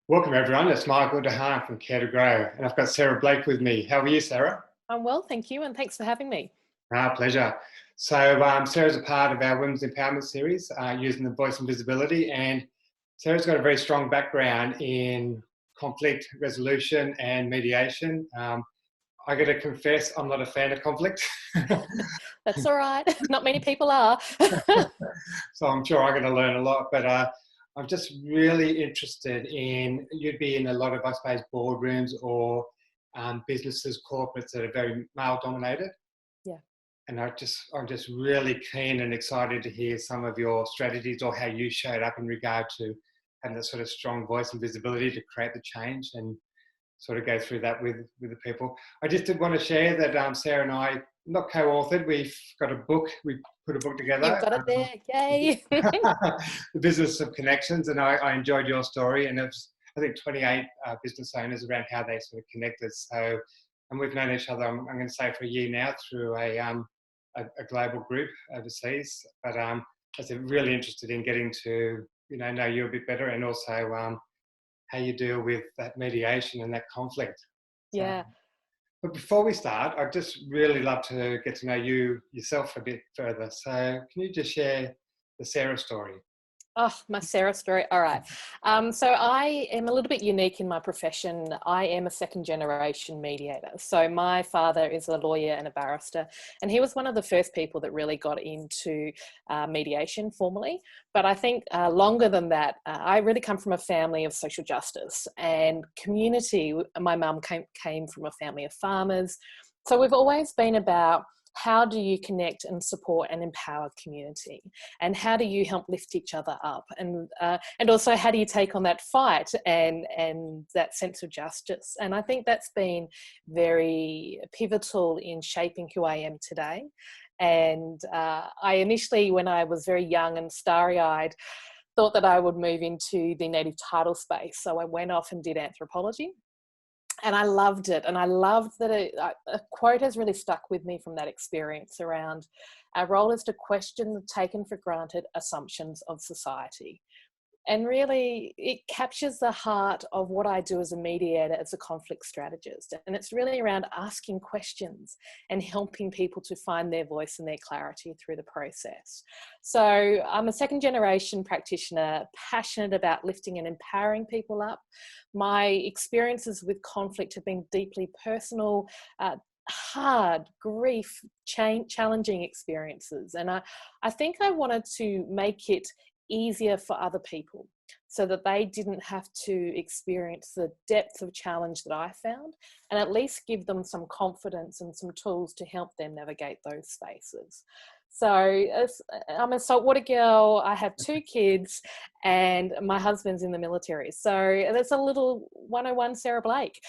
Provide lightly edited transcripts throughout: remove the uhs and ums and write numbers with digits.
Welcome everyone, it's Michael DeHaan from Care to Grow, and I've got Sarah Blake with me. How are you, Sarah? I'm well, thank you, and thanks for having me. Pleasure. So Sarah's a part of our Women's Empowerment series using the voice and visibility, and Sarah's got a very strong background in conflict resolution and mediation. I got to confess, I'm not a fan of conflict. That's all right. Not many people are. So I'm sure I'm going to learn a lot, but I'm just really interested in, you'd be in a lot of, I suppose, boardrooms or businesses, corporates that are very male dominated. Yeah. And I'm just really keen and excited to hear some of your strategies or how you showed up in regard to having that sort of strong voice and visibility to create the change and sort of go through that with the people. I just did want to share that Sarah and I, not co-authored, we've got a book, we put a book together. You've got it there, yay. The Business of Connections, and I enjoyed your story, and it was, I think, 28 business owners around how they sort of connected. So, and we've known each other, I'm going to say, for a year now through a global group overseas, but I was really interested in getting to, know you a bit better, and also how you deal with that mediation and that conflict. Yeah. But before we start, I'd just really love to get to know you yourself a bit further. So can you just share the Sarah story? Oh, my Sarah story. All right. So I am a little bit unique in my profession. I am a second generation mediator. So my father is a lawyer and a barrister, and he was one of the first people that really got into mediation formally. But I think longer than that, I really come from a family of social justice and community. My mum came from a family of farmers. So we've always been about, how do you connect and support and empower community, and how do you help lift each other up, and also how do you take on that fight and that sense of justice? And I think that's been very pivotal in shaping who I am today. And I initially, when I was very young and starry-eyed, thought that I would move into the native title space. So I went off and did anthropology. And I loved it. And I loved that a quote has really stuck with me from that experience around, our role is to question the taken for granted assumptions of society. And really, it captures the heart of what I do as a mediator, as a conflict strategist. And it's really around asking questions and helping people to find their voice and their clarity through the process. So I'm a second generation practitioner, passionate about lifting and empowering people up. My experiences with conflict have been deeply personal, hard, grief, challenging experiences. And I think I wanted to make it easier for other people so that they didn't have to experience the depth of challenge that I found, and at least give them some confidence and some tools to help them navigate those spaces. So I'm a saltwater girl, I have 2 kids, and my husband's in the military. So that's a little 101 Sarah Blake.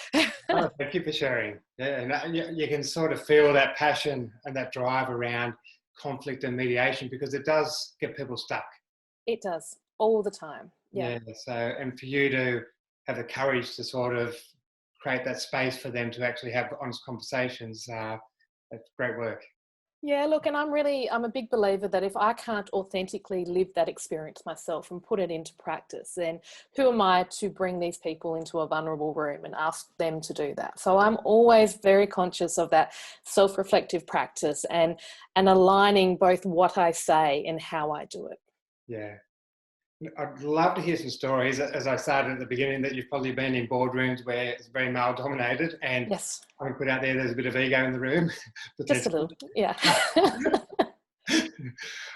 Oh, thank you for sharing. Yeah, and you can sort of feel that passion and that drive around conflict and mediation, because it does get people stuck. It does, all the time. Yeah. So, and for you to have the courage to sort of create that space for them to actually have honest conversations, that's great work. Yeah, look, and I'm a big believer that if I can't authentically live that experience myself and put it into practice, then who am I to bring these people into a vulnerable room and ask them to do that? So I'm always very conscious of that self-reflective practice and aligning both what I say and how I do it. Yeah. I'd love to hear some stories, as I started at the beginning, that you've probably been in boardrooms where it's very male dominated, and yes, I can put out there's a bit of ego in the room. Just a little, yeah.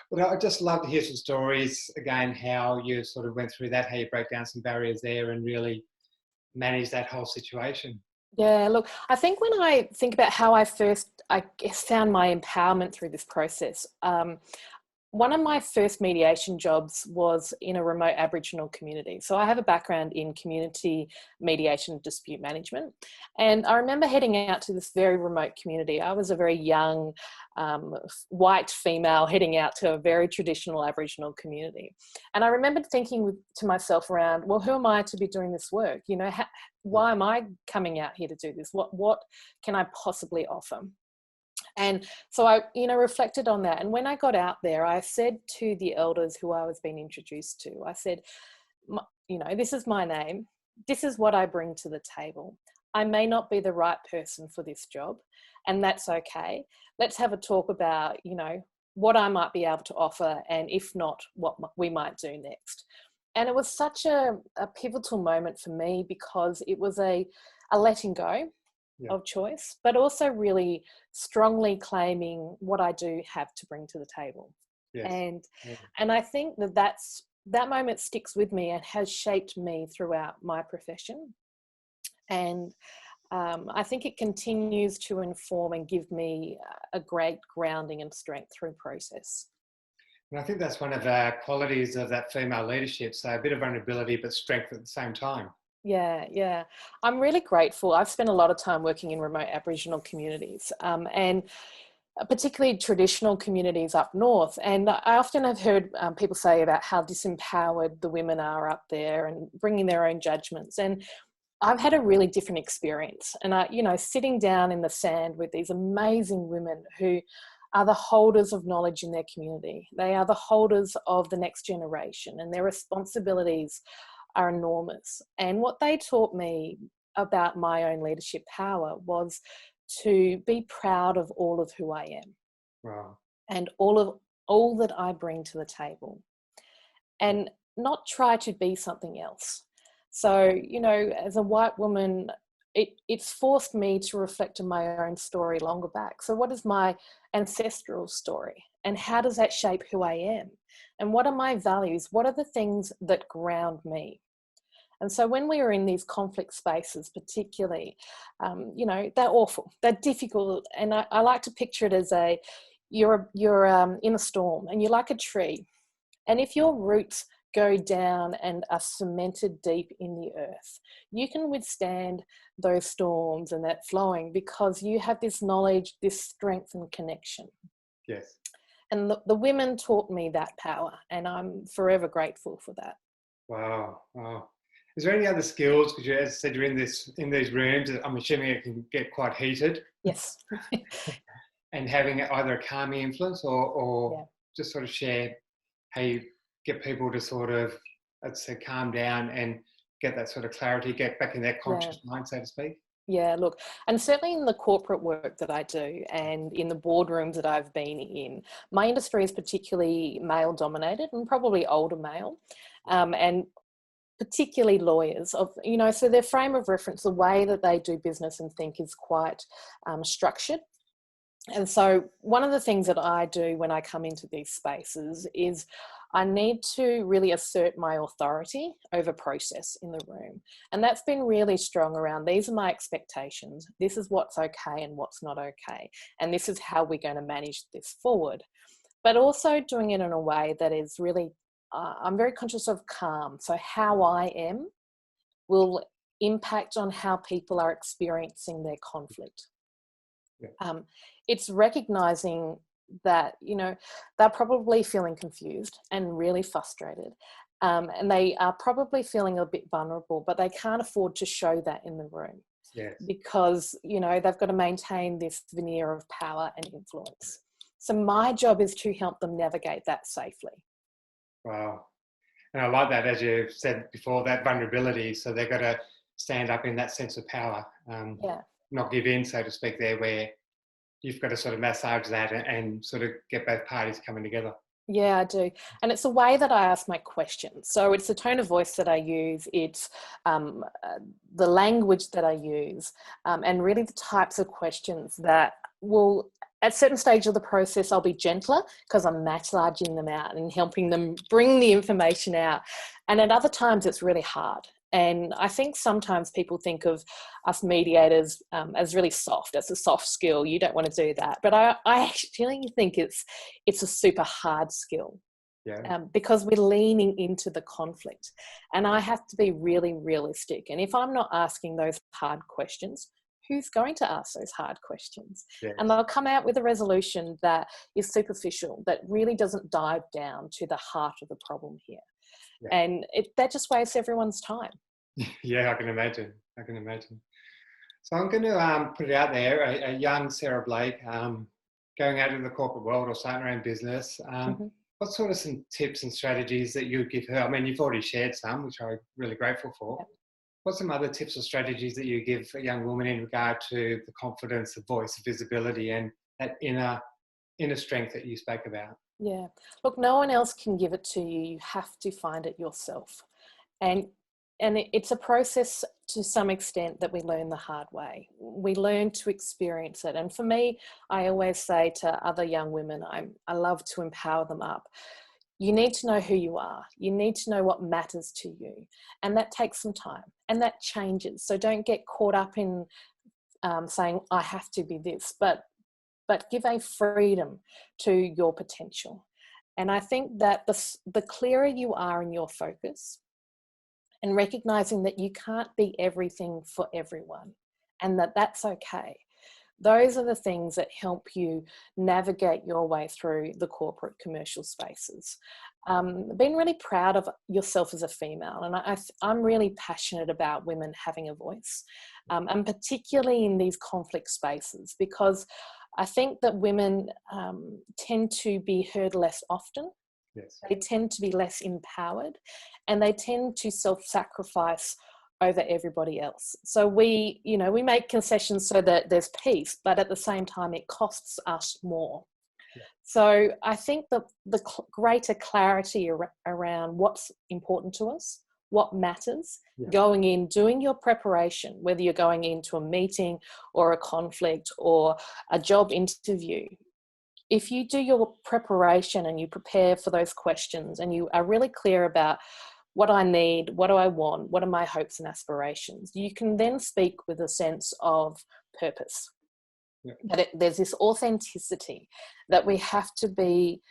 But I'd just love to hear some stories, again, how you sort of went through that, how you broke down some barriers there and really managed that whole situation. Yeah, look, I think when I think about how I guess, found my empowerment through this process, one of my first mediation jobs was in a remote Aboriginal community. So I have a background in community mediation and dispute management. And I remember heading out to this very remote community. I was a very young, white female heading out to a very traditional Aboriginal community. And I remember thinking to myself around, well, who am I to be doing this work? Why am I coming out here to do this? What can I possibly offer? And so I, reflected on that. And when I got out there, I said to the elders who I was being introduced to, I said, this is my name. this is what I bring to the table. I may not be the right person for this job, and that's okay. Let's have a talk about, what I might be able to offer, and if not, what we might do next. And it was such a pivotal moment for me, because it was a letting go of choice, but also really strongly claiming what I do have to bring to the table. And I think that moment sticks with me and has shaped me throughout my profession. And I think it continues to inform and give me a great grounding and strength through process. And I think that's one of the qualities of that female leadership. So a bit of vulnerability, but strength at the same time. Yeah. I'm really grateful. I've spent a lot of time working in remote Aboriginal communities, and particularly traditional communities up north. And I often have heard people say about how disempowered the women are up there and bringing their own judgments. And I've had a really different experience. And sitting down in the sand with these amazing women who are the holders of knowledge in their community. They are the holders of the next generation, and their responsibilities are enormous. And what they taught me about my own leadership power was to be proud of all of who I am. Wow. And all that I bring to the table, and not try to be something else. So, as a white woman, it's forced me to reflect on my own story longer back. So what is my ancestral story, and how does that shape who I am? And what are my values? What are the things that ground me? And so when we are in these conflict spaces, particularly, they're awful, they're difficult. And I like to picture it as you're in a storm, and you're like a tree. And if your roots go down and are cemented deep in the earth, you can withstand those storms and that flowing, because you have this knowledge, this strength and connection. Yes. And the women taught me that power, and I'm forever grateful for that. Wow. Is there any other skills? Because as I said, you're in these rooms. I'm assuming it can get quite heated. Yes. And having either a calming influence or just sort of share how you get people to sort of, let's say, calm down and get that sort of clarity, get back in that conscious mind, so to speak. Yeah, look, and certainly in the corporate work that I do and in the boardrooms that I've been in, my industry is particularly male dominated and probably older male, and particularly lawyers so their frame of reference, the way that they do business and think, is quite structured. And so one of the things that I do when I come into these spaces is I need to really assert my authority over process in the room. And that's been really strong around, these are my expectations. This is what's okay and what's not okay. And this is how we're going to manage this forward. But also doing it in a way that is really, I'm very conscious of calm. So how I am will impact on how people are experiencing their conflict. It's recognizing that, they're probably feeling confused and really frustrated. And they are probably feeling a bit vulnerable, but they can't afford to show that in the room. Yes. Because, they've got to maintain this veneer of power and influence. So my job is to help them navigate that safely. Wow. And I like that, as you said before, that vulnerability. So they've got to stand up in that sense of power, not give in, so to speak, there, where you've got to sort of massage that and sort of get both parties coming together. Yeah, I do. And it's a way that I ask my questions. So it's the tone of voice that I use, it's the language that I use, and really the types of questions that will, at certain stage of the process, I'll be gentler because I'm massaging them out and helping them bring the information out. And at other times it's really hard. And I think sometimes people think of us mediators as really soft. It's a soft skill. You don't want to do that. But I actually think it's a super hard skill, because we're leaning into the conflict. And I have to be really realistic. And if I'm not asking those hard questions, who's going to ask those hard questions? Yes. And they'll come out with a resolution that is superficial, that really doesn't dive down to the heart of the problem here. Yeah. And that just wastes everyone's time. Yeah, I can imagine. So I'm going to put it out there, a young Sarah Blake, going out into the corporate world or starting her own business. What sort of some tips and strategies that you would give her? I mean, you've already shared some, which I'm really grateful for. What's some other tips or strategies that you give a young woman in regard to the confidence, the voice, visibility, and that inner strength that you spoke about? Yeah. Look, no one else can give it to you. You have to find it yourself. And it's a process to some extent that we learn the hard way. We learn to experience it. And for me, I always say to other young women, I love to empower them up. You need to know who you are. You need to know what matters to you. And that takes some time and that changes. So don't get caught up in saying, I have to be this, but give a freedom to your potential. And I think that the clearer you are in your focus and recognizing that you can't be everything for everyone and that that's okay. Those are the things that help you navigate your way through the corporate commercial spaces. Being really proud of yourself as a female, and I'm really passionate about women having a voice, and particularly in these conflict spaces, because I think that women tend to be heard less often. Yes. They tend to be less empowered, and they tend to self-sacrifice over everybody else. So we make concessions so that there's peace, but at the same time, it costs us more. Yeah. So I think that the greater clarity around what's important to us, what matters, going in, doing your preparation, whether you're going into a meeting or a conflict or a job interview. If you do your preparation and you prepare for those questions and you are really clear about what I need, what do I want, what are my hopes and aspirations, you can then speak with a sense of purpose. Yeah. That there's this authenticity that we have to be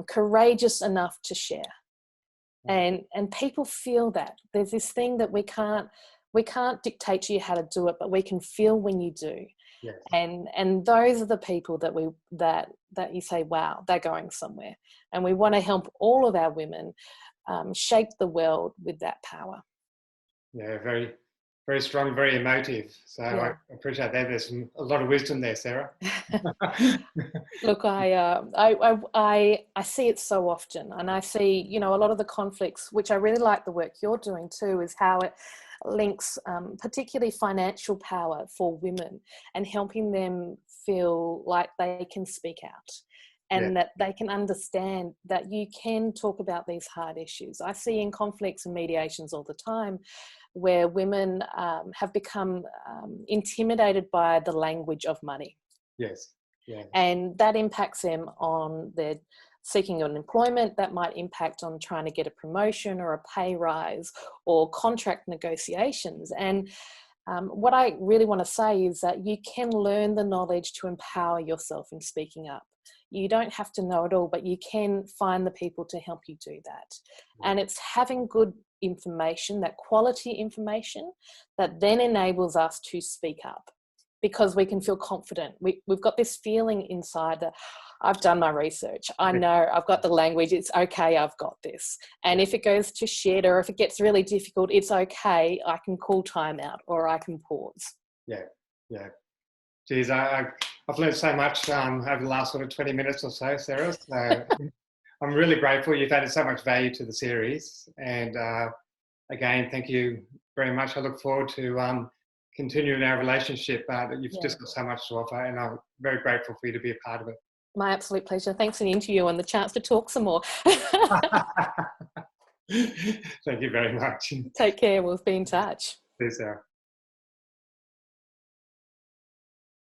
courageous enough to share. And people feel that. There's this thing that we can't dictate to you how to do it, but we can feel when you do. Yes. And those are the people that you say, wow, they're going somewhere. And we want to help all of our women shape the world with that power. Yeah, very, very strong, very emotive. So I appreciate that. There's a lot of wisdom there, Sarah. Look, I see it so often, and I see, a lot of the conflicts, which I really like the work you're doing too, is how it links particularly financial power for women and helping them feel like they can speak out. And that they can understand that you can talk about these hard issues. I see in conflicts and mediations all the time where women have become intimidated by the language of money. Yes. Yeah. And that impacts them on their seeking an employment, that might impact on trying to get a promotion or a pay rise or contract negotiations. And what I really want to say is that you can learn the knowledge to empower yourself in speaking up. You don't have to know it all, but you can find the people to help you do that. And it's having good information, that quality information, that then enables us to speak up because we can feel confident. We've got this feeling inside that I've done my research. I know I've got the language. It's okay. I've got this. And if it goes to shit or if it gets really difficult, it's okay. I can call time out or I can pause. Yeah. Yeah. Geez, I've learned so much over the last sort of 20 minutes or so, Sarah. So I'm really grateful. You've added so much value to the series. And again, thank you very much. I look forward to continuing our relationship. You've just got so much to offer, and I'm very grateful for you to be a part of it. My absolute pleasure. Thanks for the interview and the chance to talk some more. Thank you very much. Take care. We'll be in touch. See you, Sarah.